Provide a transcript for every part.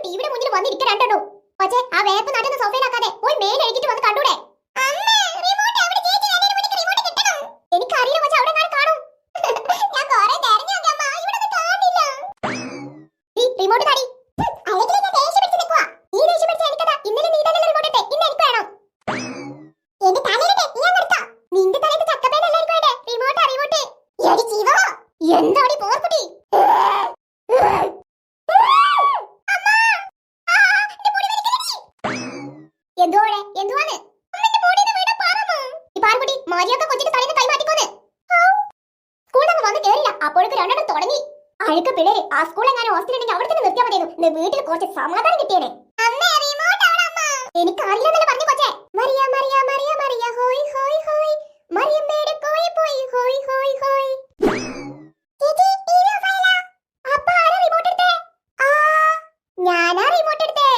ടിവിയുടെ മുന്നിൽ വന്നിരിക്കാൻ രണ്ടോ പക്ഷേ ആ വേപ്പ് നടന്ന സോഫയിലാക്കാതെ പോയി മേൽ എഴുതിട്ട് വന്ന് കണ്ടൂടെ? എനിക്കറിയില്ല പക്ഷെ അവിടെ ഞാൻ കാണും. ഞാൻ കുറെ തെരഞ്ഞു നോക്കി അമ്മ, ഇവിടെ കാണില്ല. റിമോട്ട് താടി. അല്ലെങ്കിൽ ഞാൻ ദേഷ്യം പിടിച്ച് നിൽക്കുക. നീ ദേഷ്യം പിടിച്ച എനിക്കതാ. ഇന്നലെ നീ തന്നെ റിമോട്ട് ഇട്ടേ, ഇന്ന് എനിക്ക് വേണം. എന്റെ തലയിലിട്ടേ നീ നിർത്താ. നിന്റെ തലയിൽ ചക്കപ്പേനല്ലായിരിക്കും വേണ്ടേ? റിമോട്ട്. എടി ജീവോ, എന്താടി പോർക്കുട്ടി? എന്തുവാണ്? മരിയൊക്കെ കൊച്ചിട്ട് തലേന്ന് കൈമാറ്റിക്കോന്ന്. സ്കൂളിൽ വന്ന് കേറില്ല, അപ്പോഴേക്ക് രണ്ടെണ്ണം തുടങ്ങി. അഴുക്ക പിള്ളേര് ആ സ്കൂളിൽ എങ്ങനെ ഹോസ്റ്റലുണ്ടെങ്കിൽ അവിടെ തന്നെ നിർത്തിയാൽ മതിയായിരുന്നു. വീട്ടിൽ കുറച്ച് സമാധാനം കിട്ടിയേനെ. എനിക്കറിയില്ലെന്നല്ലേ പറഞ്ഞു കൊച്ചേ. മരിയ മരിയ മരിയ മരിയ ഹോയ് ഹോയ് ഹോയ് മരിയമ്മയുടെ കോയി പോയി ഹോയ് ഹോയ് ഹോയ്. അപ്പ ആരാ റിമോട്ട് എടുത്തേ? ഞാനാ റിമോട്ട് എടുത്തേ.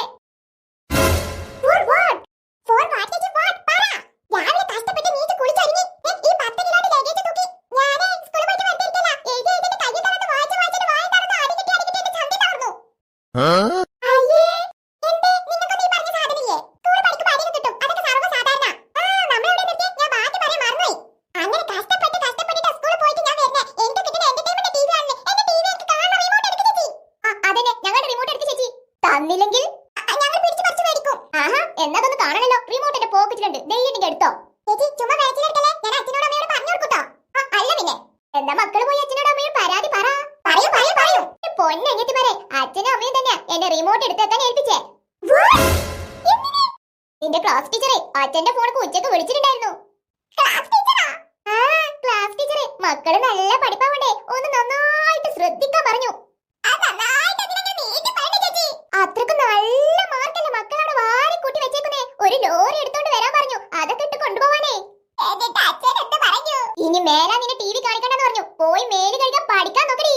എന്നതൊന്ന് കാണണല്ലോ. റിമോട്ടിന്റെ പോക്കറ്റിലുണ്ട്. ദൈവത്തിന്റെ എടുത്തോ. ചേച്ചി ചുമ്മാ വെച്ചിട്ടെടുക്കല്ലേ. ഞാൻ അച്ഛനോട് അമ്മയോട് പറഞ്ഞു കൊടുക്കട്ടോ. അല്ല പിന്നെ എന്താ മക്കള് പോയി അച്ഛനോട് അമ്മയോട് പരാതി പറ. പറയൂ. പൊന്നനിയത്തിമാരെ, അച്ഛനും അമ്മയും തന്നെയാ എന്നെ റിമോട്ട് എടുത്തേക്കാൻ ഏൽപ്പിച്ചേ. നിന്റെ ക്ലാസ് ടീച്ചറെ അച്ഛന്റെ ഫോണിക്ക് ഉച്ചക്ക് വിളിച്ചിട്ടുണ്ടായിരുന്നു. ക്ലാസ് ടീച്ചറെ മക്കള് നല്ല പഠിപ്പാവണ്ടേ, ഒന്ന് നന്നായിട്ട് ശ്രദ്ധിക്കാൻ പറഞ്ഞു. അത്രക്ക് നല്ല മാർക്കല്ലേ മക്കളവിടെ വാരി കൂട്ടി വെച്ചേക്കുന്നേ. ഒരു ലോറി എടുത്തോണ്ട് വരാൻ പറഞ്ഞു. അതൊക്കെ ഇട്ട് കൊണ്ടുപോവാനേ. ഇനി മേലാ നിന്നെ ടി വി കാണിക്കണ്ടെന്ന് പറഞ്ഞു. പോയി മേല് കഴിക്കാൻ പഠിക്കാൻ നോക്കടി.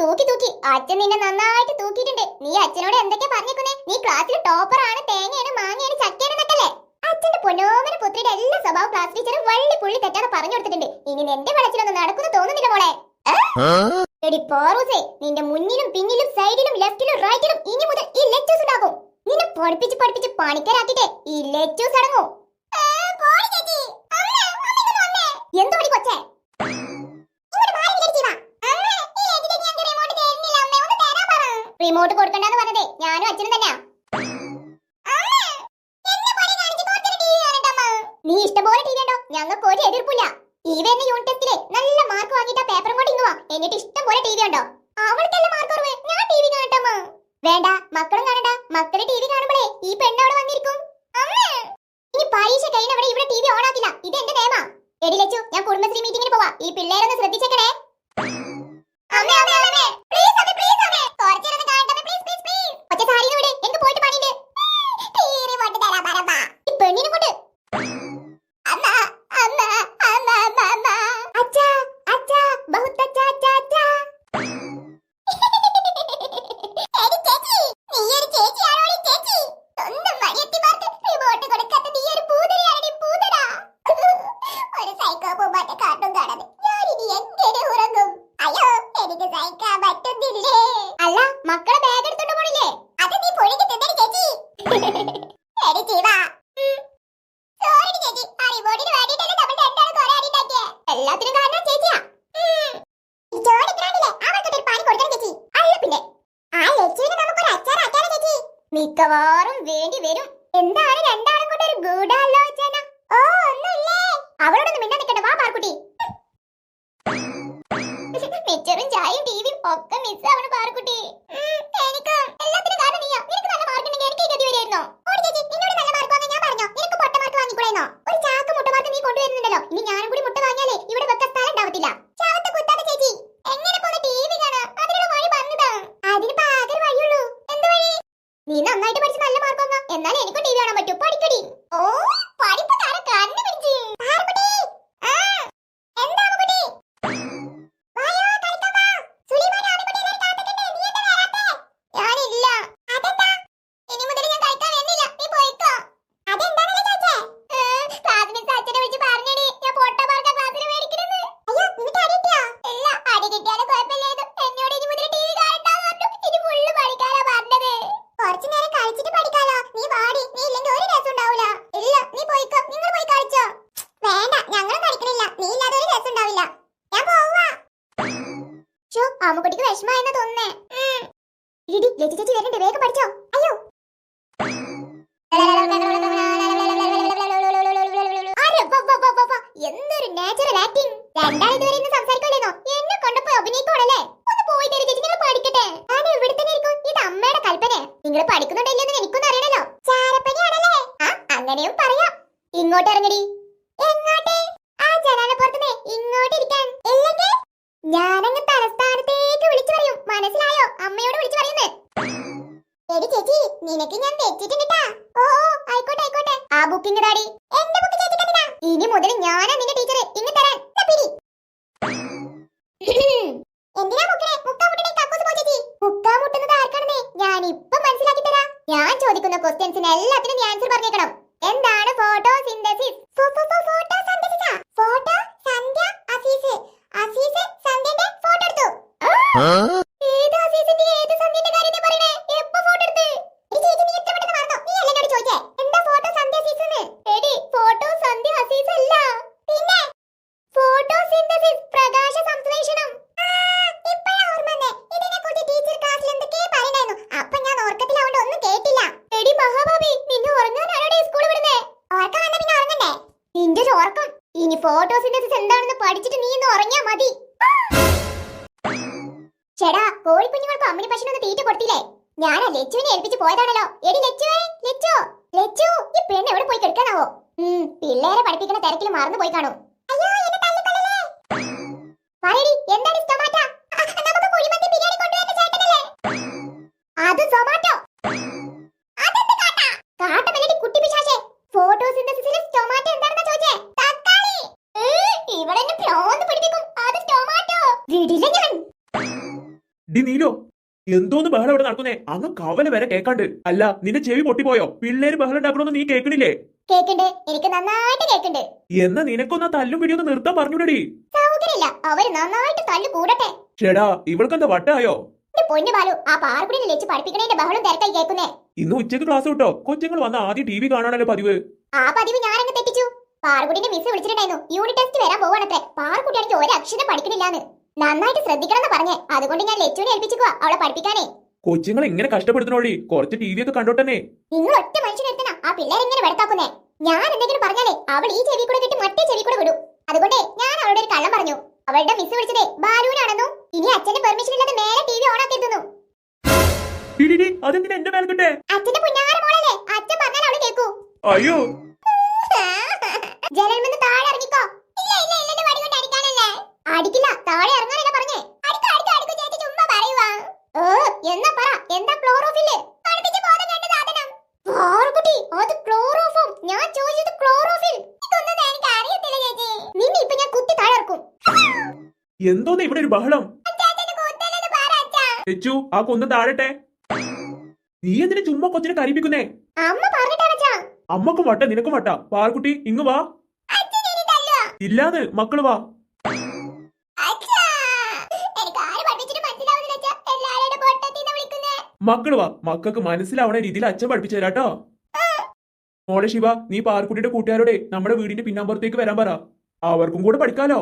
തൂക്കി അച്ഛൻ നിന്നെ നന്നായിട്ട് തൂക്കിയിട്ടുണ്ട്. നീ അച്ഛനോട് എന്തൊക്കെയാ പറഞ്ഞേക്കുന്നേ? നീ ക്ലാസ്സിൽ ടോപ്പറാണ്, തേങ്ങയാണ്, മാങ്ങയാണ്, ചക്കയാണെന്നൊക്കല്ലേ. അച്ഛന്റെ പൊന്നോമന പുത്രിയുടെ എല്ലാ സ്വഭാവം ക്ലാസ് ടീച്ചർ വള്ളി പുള്ളി തെറ്റാതെ പറഞ്ഞു കൊടുത്തിട്ടുണ്ട്. ഇനി നിന്റെ വളച്ചിലൊന്നും നടക്കുന്നു തോന്നുന്നില്ല മോളെ. എടി പോറൂസേ, നിന്റെ മുന്നിലും പിന്നിലും സൈഡിലും ലെഫ്റ്റിലും റൈറ്റിലും ഇനി മുതൽ ഈ ലെറ്റൂസ് ഉണ്ടാകും. നിന്നെ പഠിപ്പിച്ച് പണിക്കരാക്കിട്ടേ ഈ ലെറ്റൂസ് അടങ്ങും. എന്തോ കൊച്ചേ, റിമോട്ട് കൊടുക്കണ്ടെന്ന് പറഞ്ഞതേ ഞാനും അച്ഛനും തന്നെയാ. നീ ഇഷ്ടംപോലെ ടി വി ഉണ്ടോ? ഞങ്ങൾക്ക് ഒരു എതിർപ്പില്ല. ടി വി എന്ന യൂണിറ്റ് ടെസ്റ്റിലെ നല്ല മാർക്ക് വാങ്ങിയിട്ട് ആ പേപ്പറും കൊണ്ട് ഇങ്ങുവാ. എന്നിട്ട് ഇഷ്ടംപോലെ ടി വി ഉണ്ടോ? അവൾക്കല്ല മാർക്ക് കുറവ്, ഞാൻ ടി വി കാണട്ടമ്മ. വേണ്ട, മക്കളും കാണണ്ട. മക്കള് ടി വി കാണുമ്പോഴേ ഈ പെണ്ണ് അവിടെ വന്നിരിക്കും. ഇനി പരീക്ഷ കഴിഞ്ഞവിടെ ഇവിടെ ടി വി ഓൺ ആക്കില്ല. ഇത് എന്റെ നിയമ. എടി ലച്ചു, ഞാൻ കുടുംബശ്രീ മീറ്റിംഗിന് പോവാ. ഈ പിള്ളേരൊന്ന് ശ്രദ്ധിച്ചേക്കണേ. പെണ്ണിനെ കൊണ്ട് അല്ല മക്കളെ ബാഗ് എടുത്തോണ്ട് പോണില്ലേ? അത് നീ പൊളിക്ക് തിന്നടി ചേച്ചി. എടി ജീവ, സോറി ചേച്ചി, ആ റിമോട്ടിന് വേണ്ടിട്ടല്ലേ നമ്മൾ രണ്ടാളും കുറെ അടി ഉണ്ടാക്കിയേ. എല്ലാത്തിനും കാരണം ചേച്ചിയാ. ജോലിക്കാണില്ലേ അവൾക്കൊരു പണി കൊടുക്കണം ചേച്ചി. അല്ല പിന്നെ ആ ലച്ചുവിനെ നമുക്കൊരു അച്ചാർ ആക്കാനോ ചേച്ചി? മിക്കവാറും വേണ്ടി വരും. എന്താണ് രണ്ടാളും കൂടെ ഒരു ഗൂഢാലോചന? ഓ ഒന്നുമില്ലേ. അവളോടൊന്നും മിണ്ടാ നിൽക്കണ്ട. വാ പാർക്കുട്ടി. മിച്ചറും ചായയും ടിവിയും ഒക്കെ മിസ് ആവണം പാർക്കുട്ടി. എനിക്ക് എല്ലാത്തിനും കാരണം നീയാ. നിനക്ക് നല്ല മാർക്ക് ഉണ്ടെങ്കിൽ എനിക്ക് ഗതി വരുമായിരുന്നോ? നിന്നോട് നല്ല മാർക്ക് വാങ്ങാൻ ഞാൻ പറഞ്ഞോ? നിനക്ക് പൊട്ട മാർക്ക് വാങ്ങിക്കൂടായിരുന്നോ? ഒരു ചാക്ക് മുട്ട മാർക്ക് നീ കൊണ്ടുവരുന്നുണ്ടല്ലോ. ഇനി ഞാനും കൂടി മുട്ട വാങ്ങിയാലേ ഇവിടെ വെക്കാൻ സ്ഥലം ഉണ്ടാവത്തില്ല. ചാവത്ത് കുത്താതെ ചേച്ചി. എങ്ങനെ പോന്ന് ടിവി കാണാ? അതിനുള്ള വഴി പറഞ്ഞതാ. അതിന് ആകെ വഴിയുള്ളൂ. എന്ത് വഴി? നീ നന്നായിട്ട് പഠിച്ച് നല്ല മാർക്ക് വാങ്ങാ. എന്നാലേ എനിക്കും ടിവി കാണാൻ പറ്റൂ. പഠിക്കടി. ഓ പഠിപ്പ് താരം കണ്ണു പിടിച്ച്. പാർക്കുട്ടി, എന്താ കുട്ടി? ഞാനില്ല. അതെന്താ? ഇനി മുതൽ ഞാൻ കഴിക്കാൻ വരുന്നില്ല. നീ പോയിക്കോ. അതെന്താണെന്ന് ചോദിച്ചേ? ക്ലാസ് മിസ് അച്ഛനെ വിളിച്ച് പറഞ്ഞേടി ഞാൻ പൊട്ട മാർക്കാ ക്ലാസ്സിൽ മേടിക്കണെന്ന്. അയ്യോ, നിനക്ക് അടി കിട്ടിയോ? ഇല്ല, അടി കിട്ടിയാലും കുഴപ്പമില്ലായിരുന്നു. എന്നോട് ഇനി മുതൽ ടിവി കാണണ്ടാന്ന് പറഞ്ഞു. ലച്ചു ചേച്ചി വരുന്നുണ്ട്, വേഗം പഠിച്ചോ. അയ്യോ എന്തൊരു നാച്ചുറൽ ആക്ടിങ്. രണ്ടാൾ ഇതുവരെ ഇന്ന് സംസാരിക്കില്ലെന്നോ, എന്നെ കൊണ്ടപ്പോ അഭിനയിക്കോളല്ലേ. ഒന്ന് പോയി തരും ചേച്ചി, നിങ്ങൾ പഠിക്കട്ടെ. ഞാൻ ഇവിടെ തന്നെ ഇരിക്കും, ഇത് അമ്മയുടെ കൽപ്പന. നിങ്ങൾ പഠിക്കുന്നുണ്ടല്ലോ എനിക്കൊന്നും അറിയണല്ലോ. ചാരപ്പനിയാണല്ലേ? ആ അങ്ങനെയും പറയാം. ഇങ്ങോട്ട് ഇറങ്ങടി. എങ്ങോട്ട്? ആ ജനാലപ്പുറത്തുനിന്ന് ഇങ്ങോട്ട് ഇരിക്കാൻ. ഇല്ലെങ്കിൽ ഞാനങ്ങ് തലസ്ഥാനത്തേക്ക് വിളിച്ചു പറയും, മനസ്സിലായോ? അമ്മയോട് വിളിച്ചു പറയുന്നേ. എടി ചേച്ചി, നിനക്ക് ഞാൻ വെച്ചിട്ടുണ്ടാ. ഓ ആയിക്കോട്ടെ ആയിക്കോട്ടെ. ആ ബുക്കിംഗ് താടി. എന്റെ ബുക്ക് ചേച്ചിക്ക് എന്തിനാ? ഇനി മുതൽ ഞാനാ നിന്റെ ടീച്ചർ. ഇങ്ങ് തരാൻ. പിടി. എന്തിനാ മുക്കണേ? മുക്കാമുട്ടണേ കക്കൂസ് പോ ചേച്ചി. മുക്കാമുട്ടുന്നത് ആർക്കാണെന്നേ ഞാൻ ഇപ്പൊ മനസ്സിലാക്കി തരാം. ഞാൻ ചോദിക്കുന്ന ക്വസ്റ്റ്യൻസിന് എല്ലാത്തിനും നീ ആൻസർ പറഞ്ഞേക്കണം. എന്താണ് ഫോട്ടോ സിന്തസിസ്? ഫോട്ടോ സിന്തസിസാ? ഫോട്ടോ സന്ധ്യ അസീസ്. അസീസ് സന്ധ്യന്റെ ഫോട്ടോ എടുത്തു. ഏത് അസീസിന്റെ ഏത് സന്ധ്യന്റെ കാര്യം നീ പറയണേ? എപ്പോ ഫോട്ടോ എടുത്ത്? ഈ ചേച്ചി നീ എത്ര പെട്ടെന്ന് മറന്നോ? നീ അല്ലേ എന്നോട് ചോദിച്ചേ എന്താ ഫോട്ടോ സന്ധ്യ അസീസ്? എടി ഫോട്ടോ സന്ധ്യ അസീസ് അല്ല, പിന്നെ ഫോട്ടോ സിന്തസിസ്, പ്രകാശ സംശ്ലേഷണം. ഇപ്പോഴാ ഓർമ്മ വന്നേ. ഇതിനെക്കുറിച്ച് ടീച്ചർ ക്ലാസ്സിൽ എന്തൊക്കെയോ പറയണായിരുന്നു. അപ്പൊ ഞാൻ ഓർക്കത്തിലാവണ്ട ഒന്നും കേട്ടില്ല. എടി മഹാഭാവി, നിന്നെ ഉറങ്ങാനാണോ സ്കൂളിൽ വിടുന്നേ? ഓർക്കം വന്ന പിന്നെ ഉറങ്ങണ്ടേ? നിന്റെ ഒരു ഓർക്കം. ഇനി ഫോട്ടോ സിന്തസിസ് എന്താണെന്ന് പഠിച്ചിട്ട് നീ ഇന്ന് ഉറങ്ങിയാ മതി. ചേടാ, കോഴിക്കുഞ്ഞുങ്ങൾക്ക് അമ്മിണി പശുവിനൊന്ന് തീറ്റ കൊടുത്തില്ലേ? ഞാൻ ആ ലച്ചുവിനെ ഏൽപ്പിച്ച് പോയതാണല്ലോ. എടി ലച്ചുവേ, ലച്ചു ലച്ചു, ഈ പെണ്ണ് എവിടെ പോയി കിടക്കാനാവോ? പിള്ളേരെ പഠിപ്പിക്കുന്ന തിരക്കിൽ മറന്നു പോയി കാണും. അയ്യോ എന്നെ തല്ലിക്കൊല്ലല്ലേ. പറയടി, എന്താണ് ടൊമാറ്റോ? നമുക്ക് കുഴിമന്തി ബിരിയാണി കൊണ്ടുവരുന്ന ചേട്ടനല്ലേ? അത് ടൊമാറ്റോ. അതെന്ത് കാട്ടാ? കാട്ടമല്ലടി കുട്ടി പിശാചേ. ഫോട്ടോസിന്തസിസിലെ ടൊമാറ്റോ എന്താണെന്നാ ചോദിച്ചേ? തക്കാളി. ഇവിടെ എന്നെ ഭ്രാന്ത് പിടിപ്പിക്കും. അത് ടൊമാറ്റോ. വിടില്ല ഞാൻ. ഡി നീലോ, എന്തോന്ന് ബഹളം ഇവിടെ നടക്കുന്നേ? അങ്ങ് കവല വരെ കേക്കാണ്ട്. അല്ല, നിന്റെ ചെവി പൊട്ടിപ്പോയോ? പിള്ളേര് ബഹളം ഉണ്ടാക്കണമെന്ന് നീ കേൾക്കണില്ലേ? കേക്കണ്ട്, എനിക്ക് നന്നായിട്ട് കേക്കണ്ട്. എന്നാ നിനക്കൊന്നാ തല്ലും പിടിയൊന്ന് നിർത്താൻ പറഞ്ഞൂടടി. സൗകര്യമില്ല, അവര് നന്നായിട്ട് തല്ലു കൂടട്ടെ. ചേടാ, ഇവൾക്കെന്താ വട്ടായോ? പൊന്നു ബാലു, ആ പാറക്കുടിയിൽ വെച്ച് പഠിപ്പിക്കണേന്റെ ബഹളം തിരക്കായി കേൾക്കുന്നേ. ഇന്ന് ഉച്ചക്ക് ക്ലാസ് വിട്ടോ? കൊച്ചുങ്ങൾ വന്ന ആദ്യം ടി വി കാണാനല്ലോ പതിവ്. ആ പതിവ് ഞാനങ്ങ് തെറ്റിച്ചു. പാറക്കുടിന്റെ മിസ് വിളിച്ചിട്ടുണ്ടായിരുന്നു, യൂണിറ്റ് ടെസ്റ്റ് വരാൻ പോവാണത്രേ. പാറക്കുട്ടിയാണെങ്കിൽ ഒരു അക്ഷരം പഠിക്കണില്ലാന്ന്. നന്നായിട്ട് ശ്രദ്ധിക്കണമെന്ന് പറഞ്ഞേ. അതുകൊണ്ട് ഞാൻ ലച്ചുവിനെ ഏൽപ്പിച്ചുക അവളെ പഠിപ്പിക്കാനേ. കൊച്ചുങ്ങൾ ഇങ്ങനെ കഷ്ടപ്പെടുത്തണോളി, കുറച്ച് ടി വി ഒക്കെ കണ്ടോട്ടെ. നിങ്ങൾ ഒറ്റ മനുഷ്യനെടുത്തനാ ആ പിള്ളേരെങ്ങനെ വെടുത്താക്കുന്നേ. ഞാൻ എന്തെങ്കിലും പറഞ്ഞാലേ അവൾ ഈ ചെവി കൂടെ കിട്ടി മറ്റേ ചെവി കൂടെ വിടും. അതുകൊണ്ടേ ഞാൻ അവളുടെ ഒരു കള്ളം പറഞ്ഞു. അവളുടെ മിസ് വിളിച്ചതേ ബാലുവിനാണെന്നും ഇനി അച്ഛന്റെ പെർമിഷൻ ഇല്ലാതെ മേലെ ടി വി ഓൺ ആക്കിയിരുന്നു. അതെന്തിനാ എന്റെ മേൽക്കിട്ടെ? അച്ഛന്റെ പുന്നാര മോളല്ലേ, അച്ഛൻ പറഞ്ഞാൽ അവള് കേൾക്കൂ. അയ്യോ, ജനലിൽ നിന്ന് താഴെ ഇറങ്ങിക്കോ. ഇല്ല ഇല്ല ഇല്ല, വടി കൊണ്ട് അടിക്കാനല്ലേ. അടിക്കില്ല, താഴെ ഇറങ്ങാനല്ലേ പറഞ്ഞേ. അടിക്കോ അടിക്കോ അടിക്കോ ചേച്ചി, ചുമ്മാ പറയുവാ. എന്നാ പറ, എന്താ ക്ലോറോഫില്? പഠിപ്പിച്ച് ബോധം കണ്ട സാധനം. പാറുകുട്ടി, അത് ക്ലോറോഫോം. ഞാൻ ചോദിച്ചത് ക്ലോറോഫിൽ. ഇതൊന്നും എനിക്ക് അറിയത്തില്ല ചേച്ചി. നിന്നെ ഇപ്പൊ ഞാൻ കുത്തി താഴെ ഇറക്കും. എന്തോന്ന് ഇവിടെ ഒരു ബഹളം? ലച്ചു, ആ കൊന്ന് താഴട്ടെ. നീ എന്തിനാ ചുമ്മാ കൊച്ചിനെ കരയിപ്പിക്കുന്നേ? അമ്മ പറഞ്ഞിട്ടാ. അമ്മക്കും വട്ട നിനക്കും വട്ട. പാർക്കുട്ടി ഇങ്ങ് വാ. ഇല്ലാന്ന് മക്കള് വാ. മക്കള് വാ, മക്കൾക്ക് മനസ്സിലാവണ രീതിയിൽ അച്ഛൻ പഠിപ്പിച്ചു തരാട്ടോ. മോളെ ശിവ, നീ പാർക്കുട്ടിയുടെ കൂട്ടുകാരോടെ നമ്മുടെ വീടിന്റെ പിന്നാമ്പുറത്തേക്ക് വരാൻ പറ. അവർക്കും കൂടെ പഠിക്കാലോ.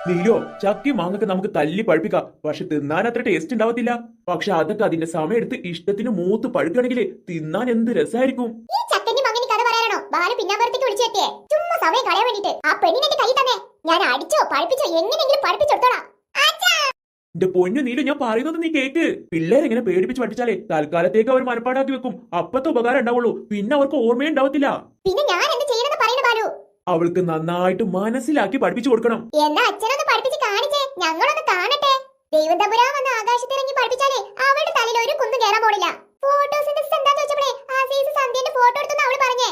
നീലോ, ചക്കി മാങ്ങൊക്കെ നമുക്ക് തല്ലി പഴുപ്പിക്കാം, പക്ഷെ തിന്നാൻ അത്ര ടേസ്റ്റ് ഉണ്ടാവത്തില്ല. പക്ഷെ അതൊക്കെ അതിന്റെ സമയം എടുത്ത് ഇഷ്ടത്തിന് മൂത്ത് പഴുക്കുകയാണെങ്കിൽ തിന്നാൻ എന്ത് രസമായിരിക്കും. എന്റെ പൊന്നു നീലു, ഞാൻ പറയുന്നത് നീ കേക്ക്. പിള്ളേരെങ്ങനെ പേടിപ്പിച്ച് പഠിച്ചാലേ തൽക്കാലത്തേക്ക് അവർ മനപ്പാടാക്കി വെക്കും. അപ്പത്തെ ഉപകാരം ഉണ്ടാവുള്ളൂ, പിന്നെ അവർക്ക് ഓർമ്മയുണ്ടാവത്തില്ല. പിന്നെ ഞാൻ എന്ത് ചെയ്യണമെന്ന് പറയുന്നു ബാലു? അവൾക്ക് നന്നായിട്ട് മനസ്സിലാക്കി പഠിപ്പിച്ചു കൊടുക്കണം. എന്നാ അച്ഛനൊന്ന് പഠിപ്പിച്ച് കാണിച്ചേ, ഞങ്ങളൊന്ന് കാണട്ടെ. ദൈവം തമ്പുരാൻ വന്ന് ആകാശത്തിറങ്ങി പഠിപ്പിച്ചാലേ അവളുടെ തലയിൽ ഒരു കുന്നും കയറാൻ പോണില്ല. ഫോട്ടോസിന്തസിസ് എന്താന്ന് വെച്ചപ്പോഴേ ആസീസ് സന്ധ്യന്റെ ഫോട്ടോ എടുത്തെന്ന് അവള് പറഞ്ഞേ.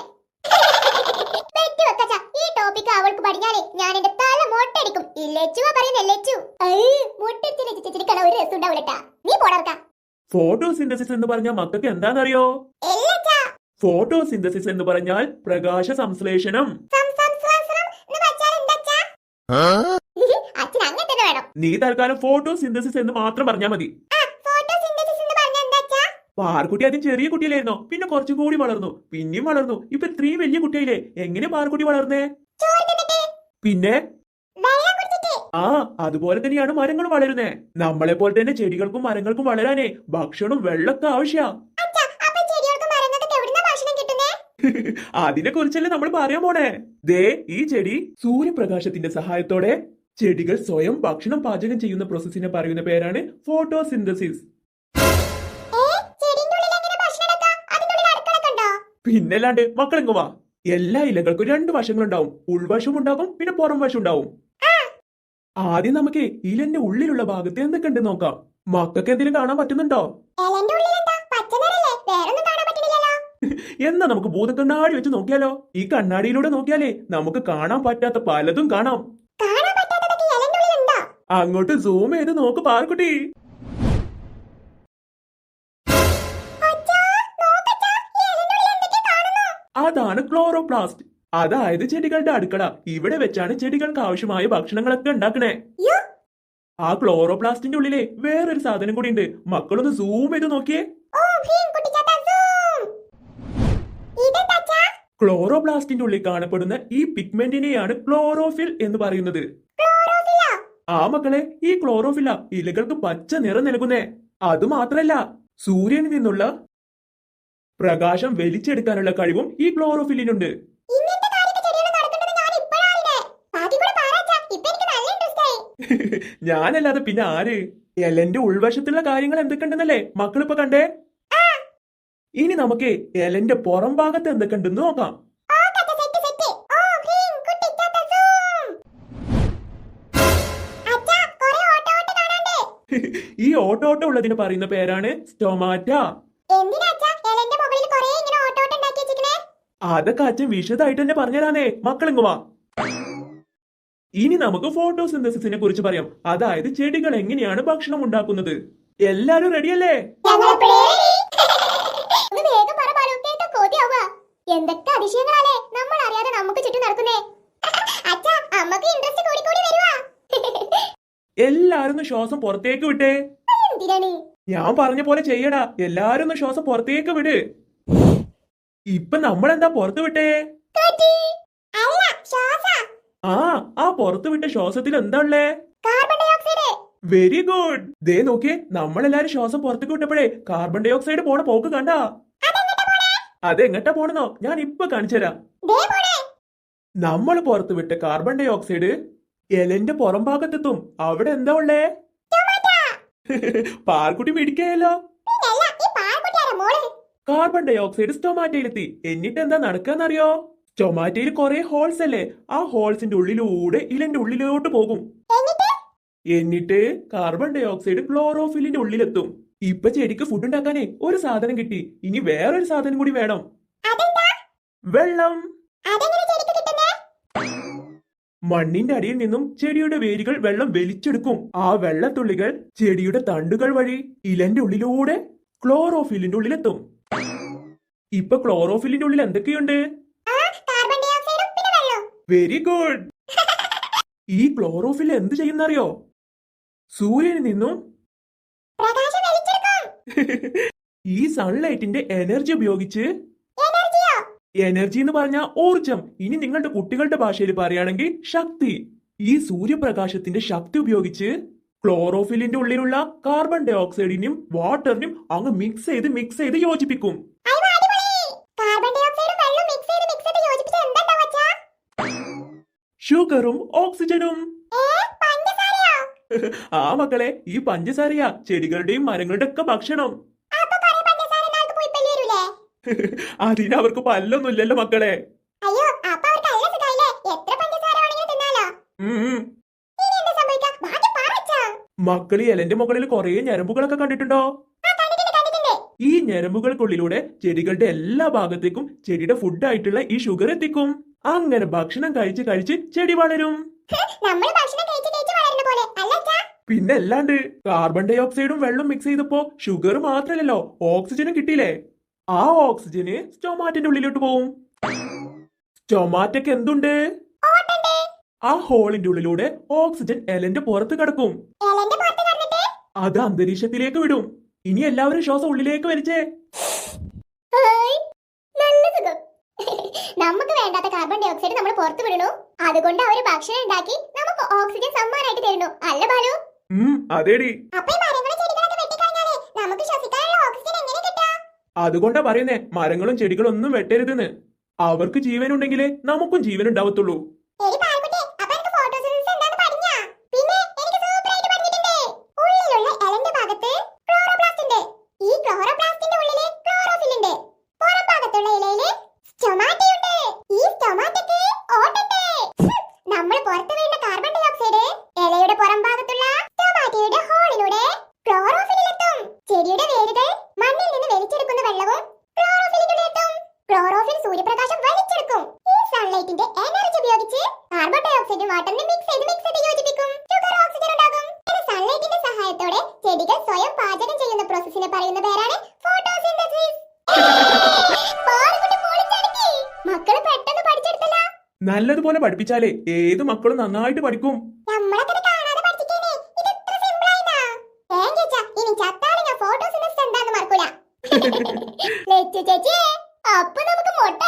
വെക്കച്ച, ഈ ടോപ്പിക്ക് അവൾക്ക് പഠിഞ്ഞാലേ ഞാൻ എന്റെ തല മൊട്ടടിക്കും. ലച്ചുവാ പറയുന്നേ, ലച്ചു. മുട്ടടിച്ചിരിക്കണ ഒരു രസം ഉണ്ടാവില്ലട്ടാ. നീ പോടർക്ക. ഫോട്ടോസിന്തസിസ് എന്ന് പറഞ്ഞാൽ മക്കൾക്ക് എന്താണെന്നറിയോ? ഫോട്ടോസിന്തസിസ് എന്ന് പറഞ്ഞാൽ പ്രകാശ സംശ്ലേഷണം. നീ തൽക്കാലം ഫോട്ടോസിന്തസിസ് എന്ന് മാത്രം പറഞ്ഞാൽ മതി. പാർക്കുട്ടി ആദ്യം ചെറിയ കുട്ടിയിലായിരുന്നോ, പിന്നെ കുറച്ചും കൂടി വളർന്നു, പിന്നെയും വളർന്നു, ഇപ്പൊ ഇത്രയും വലിയ കുട്ടിയായില്ലേ. എങ്ങനെ പാർക്കുട്ടി വളർന്നേ? പിന്നെ ആ അതുപോലെ തന്നെയാണ് മരങ്ങൾ വളരുന്നേ. നമ്മളെ പോലെ തന്നെ ചെടികൾക്കും മരങ്ങൾക്കും വളരാനേ ഭക്ഷണവും വെള്ളമൊക്കെ ആവശ്യാ. അച്ഛാ, അപ്പൊ ചെടികൾക്കും മരങ്ങൾക്കൊക്കെ എവിടുന്നാ ഭക്ഷണം കിട്ടുന്നേ? അതിനെ കുറിച്ചല്ലേ നമ്മൾ പറയാൻ പോണേ. ദേ ഈ ചെടി സൂര്യപ്രകാശത്തിന്റെ സഹായത്തോടെ ചെടികൾ സ്വയം ഭക്ഷണം പാചകം ചെയ്യുന്ന പ്രോസസ്സിനെ പറയുന്ന പേരാണ് ഫോട്ടോസിന്തസിസ്. ചെടിന്റെ ഉള്ളിൽ എങ്ങനെ ഭക്ഷണം ഉണ്ടാക്കാം? അതിന്റെ ഉള്ളിൽ അടുക്കളയൊക്കെ ഉണ്ടോ? പിന്നല്ലാണ്ട് മക്കളെങ്ങും വാ. എല്ലാ ഇലകൾക്കും രണ്ട് വശങ്ങളുണ്ടാവും. ഉൾവശം ഉണ്ടാകും, പിന്നെ പുറം വശം ഉണ്ടാവും. ആദ്യം നമുക്ക് ഇലന്റെ ഉള്ളിലുള്ള ഭാഗത്ത് എന്തൊക്കെ ഉണ്ട് നോക്കാം. മക്കൾക്ക് എന്തെങ്കിലും കാണാൻ പറ്റുന്നുണ്ടോ? ഇലന്റെ ഉള്ളിൽ എന്താ? പച്ച നിറല്ലേ? വേറൊന്നും കാണാൻ പറ്റുന്നില്ലല്ലോ. എന്നാ നമുക്ക് ഭൂതക്കണ്ണാടി വെച്ച് നോക്കിയാലോ? ഈ കണ്ണാടിയിലൂടെ നോക്കിയാലേ നമുക്ക് കാണാൻ പറ്റാത്ത പലതും കാണാം. കാണാൻ പറ്റാത്തതൊക്കെ ഇലന്റെ ഉള്ളിൽ ഉണ്ടോ? അങ്ങോട്ട് സൂം ചെയ്ത് നോക്ക് പാർക്കുട്ടി. അച്ഛാ, നോക്കച്ഛാ, ഈ ഇലന്റെ ഉള്ളിൽ എന്തൊക്കെ കാണുന്നു? അതാണ് ക്ലോറോപ്ലാസ്റ്റ്. അതായത് ചെടികളുടെ അടുക്കള. ഇവിടെ വെച്ചാണ് ചെടികൾക്ക് ആവശ്യമായ ഭക്ഷണങ്ങളൊക്കെ ഉണ്ടാക്കണേ. യ്യോ, ആ ക്ലോറോപ്ലാസ്റ്റിന്റെ ഉള്ളിലെ വേറൊരു സാധനം കൂടി ഉണ്ട്. മക്കളൊന്ന് സൂം ചെയ്ത് നോക്കിയേ. ഓ ഭീം കുട്ടിച്ചാത്ത സൂം. ഇതെന്താ അച്ഛാ? ക്ലോറോപ്ലാസ്റ്റിന്റെ ഉള്ളിൽ കാണപ്പെടുന്ന ഈ പിഗ്മെന്റിനെയാണ് ക്ലോറോഫിൽ എന്ന് പറയുന്നത്. ക്ലോറോഫില്ല. ആ മക്കളെ, ഈ ക്ലോറോഫില്ല ഇലകൾക്ക് പച്ച നിറം നൽകുന്നേ. അത് മാത്രല്ല, സൂര്യനിൽ നിന്നുള്ള പ്രകാശം വലിച്ചെടുക്കാനുള്ള കഴിവും ഈ ക്ലോറോഫില്ലിനുണ്ട്. ഇങ്ങനത്തെ കാര്യമൊക്കെ ചെടികൾ നടക്കുന്നുണ്ടെന്ന് ഞാൻ ഇപ്പോഴാ അറിഞ്ഞേ. ബാക്കി കൂടെ പറ അച്ഛാ, ഇപ്പൊ എനിക്ക് നല്ല ഇൻട്രസ്റ്റ് ആയി. ഞാനല്ലാതെ പിന്നെ ആര്? എലന്റെ ഉൾവശത്തുള്ള കാര്യങ്ങൾ എന്തൊക്കെയുണ്ടെന്നല്ലേ മക്കളിപ്പോ കണ്ടേ. ഇനി നമുക്ക് എലന്റെ പുറം ഭാഗത്ത് എന്തൊക്കെ ഉണ്ടെന്ന് നോക്കാം. ഓ കച്ച സെറ്റ് സെറ്റ്. ഓ ഭീം കുട്ടിച്ചാത്ത സൂം. അച്ഛാ, കുറേ ഓട്ട കാണാണ്ട്. ഈ ഓട്ടോട്ടം ഉള്ളതിന് പറയുന്ന പേരാണ് സ്റ്റൊമാറ്റ. എന്തിനാ അച്ഛാ ഇലന്റെ മുകളിൽ കുറേ ഇങ്ങനെ ഓട്ട ഉണ്ടാക്കി വെച്ചിരിക്കണേ? അതൊക്കെ അച്ഛൻ വിശദമായിട്ട് തന്നെ പറഞ്ഞുതരാനേ. മക്കളിങ്ങ് വാ. ഇനി നമുക്ക് ഫോട്ടോസിന്തസിസിനെ കുറിച്ച് പറയാം. അതായത് ചെടികൾ എങ്ങനെയാണ് ഭക്ഷണം ഉണ്ടാക്കുന്നത്. എല്ലാരും റെഡിയല്ലേ? ഒന്ന് വേഗം പറ ബാലു, കേട്ട കൊതിയാവുക. എന്തൊക്കെ അതിശയങ്ങളാലേ നമ്മൾ അറിയാതെ നമുക്ക് ചുറ്റും നടക്കുന്നേ. അച്ഛാ, അമ്മക്ക് ഇൻട്രസ്റ്റ് കൂടി കൂടി വരുവാ. എല്ലാരും ഒന്ന് ശ്വാസം പുറത്തേക്ക് വിട്ടേ. എന്തിനാണ്? ഞാൻ പറഞ്ഞ പോലെ ചെയ്യടാ. എല്ലാരും ഒന്ന് ശ്വാസം പുറത്തേക്ക് വിട്. ഇപ്പൊ നമ്മളെന്താ പുറത്ത് വിട്ടേ? കാറ്റ്. അല്ല, ശ്വാസ. ആ പുറത്ത് വിട്ട ശ്വാസത്തിൽ എന്താ ഉള്ളേ? Carbon dioxide. Very good. ദേ നോക്കിയേ, നമ്മളെല്ലാരും ശ്വാസം പുറത്തേക്ക് വിട്ടപ്പോഴേ കാർബൺ ഡൈ ഓക്സൈഡ് പോണ പോക്ക് കണ്ടാ? അതെങ്ങട്ടാ പോണെന്നോ? ഞാൻ ഇപ്പൊ കാണിച്ചുതരാം. ദേ പോണേ. നമ്മൾ പുറത്ത് വിട്ട കാർബൺ ഡൈ ഓക്സൈഡ് എലന്റെ പുറം ഭാഗത്തെത്തും. അവിടെ എന്താ ഉള്ളേ? പാർക്കുട്ടി പിടിക്കായല്ലോ. പിന്നല്ല, ഈ പാൽക്കുട്ടിയാരാ മോള്? കാർബൺ ഡൈ ഓക്സൈഡ് സ്റ്റൊമാറ്റയിലെത്തി. എന്നിട്ട് എന്താ നടക്കാന്നറിയോ? സ്റ്റൊമാറ്റയിൽ കുറെ ഹോൾസ് അല്ലേ? ആ ഹോൾസിന്റെ ഉള്ളിലൂടെ ഇലന്റെ ഉള്ളിലോട്ട് പോകും. എന്നിട്ട് കാർബൺ ഡൈ ഓക്സൈഡ് ക്ലോറോഫിലിന്റെ ഉള്ളിലെത്തും. ഇപ്പൊ ചെടിക്ക് ഫുഡ് ഉണ്ടാക്കാനേ ഒരു സാധനം കിട്ടി. ഇനി വേറൊരു സാധനം കൂടി വേണം. വെള്ളം. മണ്ണിന്റെ അടിയിൽ നിന്നും ചെടിയുടെ വേരുകൾ വെള്ളം വലിച്ചെടുക്കും. ആ വെള്ളത്തുള്ളികൾ ചെടിയുടെ തണ്ടുകൾ വഴി ഇലന്റെ ഉള്ളിലൂടെ ക്ലോറോഫിലിന്റെ ഉള്ളിലെത്തും. ഇപ്പൊ ക്ലോറോഫിലിന്റെ ഉള്ളിൽ എന്തൊക്കെയുണ്ട്? Very good. ഈ ക്ലോറോഫിൽ എന്ത് ചെയ്യുന്നറിയോ? സൂര്യനിൽ നിന്നും ഈ സൺലൈറ്റിന്റെ എനർജി ഉപയോഗിച്ച്, എനർജി എന്ന് പറഞ്ഞ ഊർജം, ഇനി നിങ്ങളുടെ കുട്ടികളുടെ ഭാഷയിൽ പറയുകയാണെങ്കിൽ ശക്തി. ഈ സൂര്യപ്രകാശത്തിന്റെ ശക്തി ഉപയോഗിച്ച് ക്ലോറോഫിലിന്റെ ഉള്ളിലുള്ള കാർബൺ ഡൈ ഓക്സൈഡിനും വാട്ടറിനും അങ്ങ് മിക്സ് ചെയ്ത് യോജിപ്പിക്കും. ഷുഗറും ഓക്സിജനും. ആ മക്കളെ, ഈ പഞ്ചസാരയാ ചെടികളുടെയും മരങ്ങളുടെ ഒക്കെ ഭക്ഷണം. അതിനവർക്ക് പല്ലൊന്നുമില്ലല്ലോ മക്കളെ. മക്കളി എലന്റെ മുകളിൽ കുറെ ഞരമ്പുകളൊക്കെ കണ്ടിട്ടുണ്ടോ? ഈ ഞരമ്പുകൾക്കുള്ളിലൂടെ ചെടികളുടെ എല്ലാ ഭാഗത്തേക്കും ചെടിയുടെ ഫുഡായിട്ടുള്ള ഈ ഷുഗർ എത്തിക്കും. അങ്ങനെ ഭക്ഷണം കഴിച്ച് ചെടി വളരും. പിന്നെ അല്ലാണ്ട് കാർബൺ ഡൈ ഓക്സൈഡും വെള്ളം മിക്സ് ചെയ്തപ്പോ ഷുഗർ മാത്രല്ലല്ലോ, ഓക്സിജനും കിട്ടിയില്ലേ? ആ ഓക്സിജന് സ്റ്റൊമാറ്റന്റെ ഉള്ളിലോട്ട് പോവും. സ്റ്റൊമാറ്റക്ക് എന്തുണ്ട്? ആ ഹോളിന്റെ ഉള്ളിലൂടെ ഓക്സിജൻ എലന്റെ പുറത്ത് കിടക്കും. അത് അന്തരീക്ഷത്തിലേക്ക് വിടും. ഇനി എല്ലാവരും ശ്വാസം ഉള്ളിലേക്ക് വലിച്ചേ. നമുക്ക് വേണ്ടാത്ത കാർബൺ കാർബൺ ഡൈ ഓക്സൈഡ് നമ്മൾ പുറത്തു വിടുന്നു. അതുകൊണ്ട് അവര് ഭക്ഷണം ഉണ്ടാക്കി നമുക്ക് ഓക്സിജൻ സമ്മാനമായിട്ട് തരുന്നു. അല്ല ബാലു? അതേടി. അപ്പൊ ഈ മരങ്ങളും ചെടികളൊക്കെ വെട്ടിക്കളഞ്ഞാലേ നമുക്ക് ശ്വസിക്കാനുള്ള ഓക്സിജൻ എങ്ങനെ കിട്ടാ? അതുകൊണ്ടാ പറയുന്നേ മരങ്ങളും ചെടികളും ഒന്നും വെട്ടരുതെന്ന്. അവർക്ക് ജീവനുണ്ടെങ്കിലേ നമുക്കും ജീവൻ ഉണ്ടാവത്തുള്ളൂ. എടി പാൽക്കുട്ടി, അപ്പൊ എനിക്ക് ഫോട്ടോസിന്തസിസ് എന്താന്ന് പറഞ്ഞാ? പിന്നെ എനിക്ക് സൂപ്പറായിട്ട് പറഞ്ഞിട്ടുണ്ട്. ഉള്ളിലുള്ള എലന്റെ ഭാഗത്ത് ക്ലോറോപ്ലാസ്റ്റ് ഉണ്ട്. ഈ ക്ലോറോപ്ലാസ്റ്റിന്റെ ഉള്ളില് ക്ലോറോഫിൽ ഉണ്ട്. പുറം ഭാഗത്തുള്ള ഇലയില് സ്റ്റൊമാറ്റയുണ്ട്. ഈ സ്റ്റൊമാറ്റയ്ക്ക് ഓട്ടുണ്ട്. നമ്മൾ പുറത്തു വീഴുന്ന കാർബൺ ഡൈ ഓക്സൈഡ് ഇലയുടെ പുറം ഭാഗത്തുള്ള സ്റ്റൊമാറ്റയുടെ ഹോളിലൂടെ ക്ലോറോഫിലെത്തും. ചെടിയുടെ വേരുകൾ മണ്ണിൽ നിന്ന് വലിച്ചെടുക്കുന്ന വെള്ളവും ക്ലോറോഫിലിലെത്തും. ക്ലോറോഫിൽ സൂര്യപ്രകാശം വലിച്ചെടുക്കും. ഈ സൺലൈറ്റിന്റെ എനർജി ഉപയോഗിച്ച് കാർബൺ ഡൈ ഓക്സൈഡും വാട്ടറിനെ മിക്സ് ചെയ്ത് യോജിപ്പിക്കും. ഷുഗർ ഓക്സിജൻ ഉണ്ടാകും. ഈ സൺലൈറ്റിന്റെ സഹായത്തോടെ ചെടികൾ സ്വയം പാചകം ചെയ്യുന്ന പ്രോസസ്സിനെ പറയുന്ന പേരാണ് ഫോട്ടോസിന്തസിസ്. മക്കള് പെട്ടെന്ന് പഠിച്ചെടുത്തല്ല. നല്ലതുപോലെ പഠിപ്പിച്ചാലേ ഏത് മക്കളും നന്നായിട്ട് പഠിക്കും. നമ്മളൊക്കെ കാണാതെ പഠിച്ചിട്ടേ ഇത് ഇത്ര സിമ്പിൾ ആയിനാ. തേങ്ങ ഇനി ചത്താലും ഞാൻ ഫോട്ടോസിന്തസിസ് എന്താന്ന് മറക്കൂല. ലച്ചു ചേച്ചി, അപ്പൊ നമുക്ക് മുട്ട